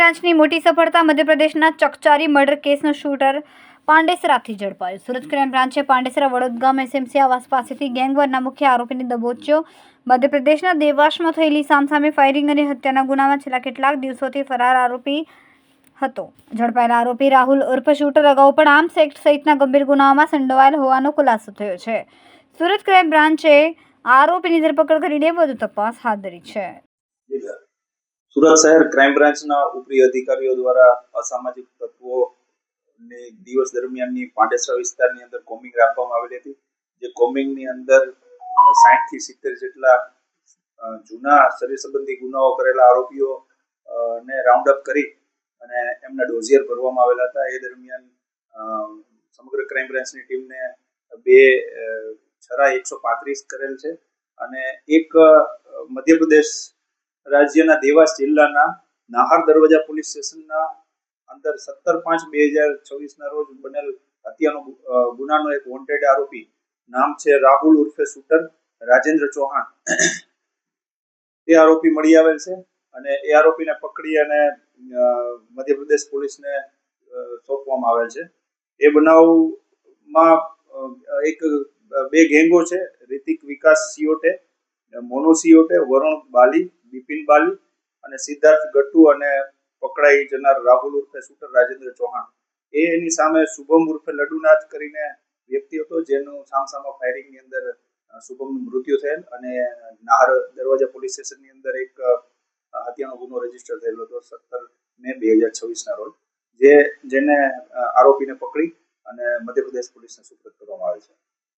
બ્રાન્ચની મોટી સફળતા મધ્યપ્રદેશના ચકચારી મર્ડર કેસનો શૂટર પાંડેસરાથી ઝડપાયો. સુરત ક્રાઇમ બ્રાન્ચે પાંડેસરા વડોદગામ એસએમસી આવાસ પાસેથી ગેંગવરના મુખ્ય આરોપીને દબોચ્યો. મધ્યપ્રદેશના દેવાસમાં થયેલી સામસામે ફાયરિંગ અને હત્યાના ગુનામાં છેલ્લા કેટલાક દિવસોથી ફરાર આરોપી હતો. ઝડપાયેલા આરોપી રાહુલ ઉર્ફ શૂટર અગાઉ પણ આર્મ્સ એક્ટ સહિતના ગંભીર ગુનાઓમાં સંડોવાયેલ હોવાનો ખુલાસો થયો છે. સુરત ક્રાઇમ બ્રાન્ચે આરોપીની ધરપકડ કરીને વધુ તપાસ હાથ ધરી છે. સુરત શહેર ક્રાઇમ બ્રાન્ચના ઉપરી અધિકારીઓ દ્વારા અસામાજિક તત્વોને દિવસ દરમિયાનની પાંડેસરા વિસ્તારની અંદર કોમ્બિંગ રાખવામાં આવેલી હતી. જે કોમ્બિંગની અંદર 60 થી 70 જેટલા જૂના શરીર સંબંધી ગુનાઓ કરેલા આરોપીઓ ને રાઉન્ડ અપ કરી અને એમના ડોઝિયર ભરવામાં આવેલા હતા. એ દરમિયાન સમગ્ર ક્રાઇમ બ્રાન્ચની ટીમને 2 છરા 135 કરેલ છે અને એક મધ્યપ્રદેશ રાજ્યના દેવાસ જિલ્લાના નાહર દરવાજા પોલીસ સ્ટેશનના અંદર 17/5/2026 ના રોજ બનેલ હત્યાનો ગુનાનો એક વોન્ટેડ આરોપી નામ છે રાહુલ ઉર્ફે શૂટર રાજેન્દ્ર ચૌહાણ. તે આરોપી મળી આવેલ છે અને એ આરોપીને પકડી અને મધ્યપ્રદેશ પોલીસને સોંપવામાં આવેલ છે. એ બનાવમાં એક 2 ગેંગો છે, રિતિક વિકાસ સિયોટે, મોનો સિયોટે, વરુણ બાલી, બિપિન બાલી અને સિદ્ધાર્થ ગટ્ટુ અને પકડાઈ જનાર રાહુલ ઉર્ફે શૂટર રાજેન્દ્ર ચૌહાણ. એની સામે શુભમ ઉર્ફે લડુનાથ કરીને વ્યક્તિ હતો, જેનું સામસામા ફાયરિંગની અંદર શુભમનું મૃત્યુ થયેલ અને નાહર દરવાજા પોલીસ સ્ટેશનની અંદર એક હત્યાનો ગુનો રજીસ્ટર થયેલો હતો 17 મે 2026 ના રોજ, જેને આરોપીને પકડી અને મધ્યપ્રદેશ પોલીસને સુપરત કરવામાં આવે છે.